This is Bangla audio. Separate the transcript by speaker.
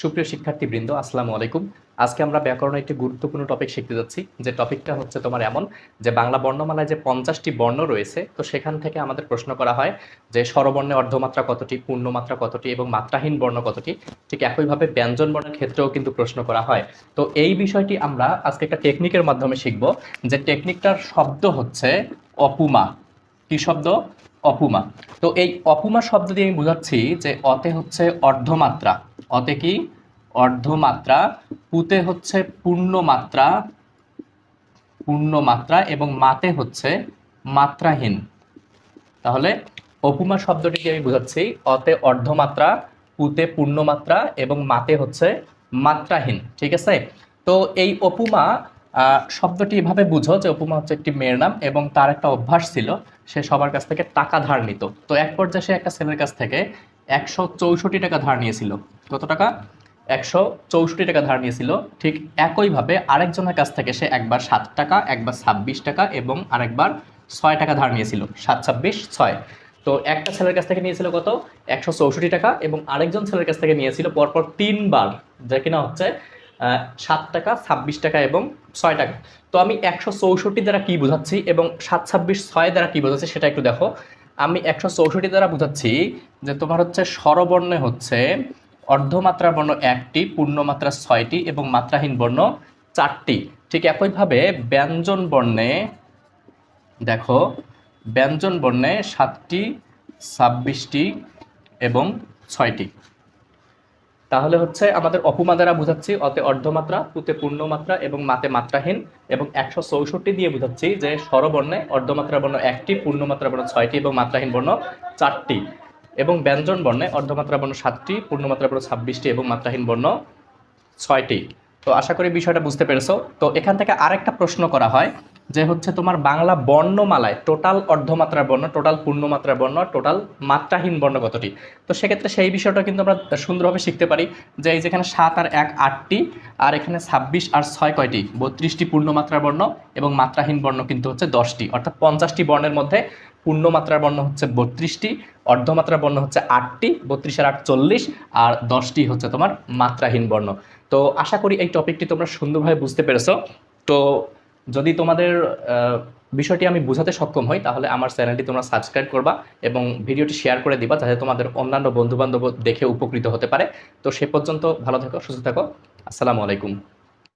Speaker 1: সুপ্রিয় শিক্ষার্থীবৃন্দ, আসসালামু আলাইকুম। আজকে আমরা ব্যাকরণের একটি গুরুত্বপূর্ণ টপিক শিখতে যাচ্ছি, যে টপিকটা হচ্ছে তোমার এমন যে বাংলা বর্ণমালায় যে 50টি বর্ণ রয়েছে, তো সেখান থেকে আমাদের প্রশ্ন করা হয় যে স্বরবর্ণে অর্ধমাত্রা কতটি, পূর্ণমাত্রা কতটি এবং মাত্রাহীন বর্ণ কতটি। ঠিক একইভাবে ব্যঞ্জন বর্ণের ক্ষেত্রেও কিন্তু প্রশ্ন করা হয়। তো এই বিষয়টি আমরা আজকে একটা টেকনিকের মাধ্যমে শিখব, যে টেকনিকটার শব্দ হচ্ছে অপুমা। কি শব্দ? অপুমা। তো এই অপুমা শব্দ দিয়ে আমি বোঝাচ্ছি যে অতে হচ্ছে অর্ধমাত্রা, অতে কি অর্ধমাত্রা, পুতে হচ্ছে পূর্ণমাত্রা, পূর্ণমাত্রা এবং মাতে হচ্ছে মাত্রাহীন। তাহলে অপুমা শব্দটিকে আমি বোঝাচ্ছি অতে অর্ধমাত্রা, পুতে পূর্ণমাত্রা এবং মাতে হচ্ছে মাত্রাহীন। ঠিক আছে? তো এই অপুমা শব্দটি এভাবে বুঝো যে অপুমা হচ্ছে একটি মেয়ের নাম এবং তার একটা অভ্যাস ছিল, সে সবার কাছ থেকে টাকা ধার নিত। তো এক পর্যায়ে সে একটা ছেলের কাছ থেকে 164 টাকা ধার নিয়েছিল। কত টাকা? 164 টাকা ধার নিয়েছিল। ঠিক একইভাবে আরেকজনের কাছ থেকে সে একবার 7 টাকা, একবার 26 টাকা এবং আরেকবার 6 টাকা ধার নিয়েছিল। 7, 26, 6। তো একটা ছেলের কাছ থেকে নিয়েছিল কত? 164 টাকা এবং আরেকজন ছেলের কাছ থেকে নিয়েছিল পরপর 3 বার, যা কিনা হচ্ছে 7 টাকা, 26 টাকা এবং 6 টাকা। তো আমি 164 দ্বারা কি বোঝাচ্ছি এবং 7, 26, 6 দ্বারা কি বোঝাচ্ছি সেটা একটু দেখো। আমি 164 দ্বারা বোঝাচ্ছি যে তোমার হচ্ছে স্বরবর্ণে হচ্ছে অর্ধমাত্রার বর্ণ 1টি, পূর্ণমাত্রা 6টি এবং মাত্রাহীন বর্ণ 4টি। ঠিক একইভাবে ব্যঞ্জন বর্ণে দেখো, ব্যঞ্জন বর্ণে 7টি, 26টি এবং 6টি। তাহলে হচ্ছে আমাদের অপুমা দ্বারা বোঝাচ্ছি অতে অর্ধমাত্রা, পুতে পূর্ণমাত্রা এবং মাতে মাত্রাহীন, এবং 164 দিয়ে বোঝাচ্ছি যে স্বরবর্ণে অর্ধমাত্রা বর্ণ 1টি, পূর্ণমাত্রা বর্ণ 6টি এবং মাত্রাহীন বর্ণ 4টি, এবং ব্যঞ্জন বর্ণে অর্ধমাত্রা বর্ণ 7টি, পূর্ণমাত্রা বর্ণ 26টি এবং মাত্রাহীন বর্ণ 6টি। তো আশা করি বিষয়টা বুঝতে পেরেছো। তো এখান থেকে আরেকটা প্রশ্ন করা হয় যে হচ্ছে তোমার বাংলা বর্ণমালায় টোটাল অর্ধমাত্রার বর্ণ, টোটাল পূর্ণমাত্রার বর্ণ, টোটাল মাত্রাহীন বর্ণ কতটি। তো সেক্ষেত্রে সেই বিষয়টা কিন্তু আমরা সুন্দরভাবে শিখতে পারি যে এই যেখানে 7 আর 1 8টি, আর এখানে 26 আর 6 কয়টি? 32টি পূর্ণমাত্রার বর্ণ এবং মাত্রাহীন বর্ণ কিন্তু হচ্ছে 10টি। অর্থাৎ 50টি বর্ণের মধ্যে পূর্ণমাত্রার বর্ণ হচ্ছে 32টি, অর্ধমাত্রার বর্ণ হচ্ছে 8টি, 32 আর 8 40, আর 10টি হচ্ছে তোমার মাত্রাহীন বর্ণ। তো আশা করি এই টপিকটি তোমরা সুন্দরভাবে বুঝতে পেরেছো। তো যদি তোমাদের বিষয়টি আমি বোঝাতে সক্ষম হই, তাহলে আমার চ্যানেলটি তোমরা সাবস্ক্রাইব করবা এবং ভিডিওটি শেয়ার করে দিবা, যাতে তোমাদের অন্যান্য বন্ধুবান্ধব দেখে উপকৃত হতে পারে। তো সে পর্যন্ত ভালো থাকো, সুস্থ থাকো। আসসালামু আলাইকুম।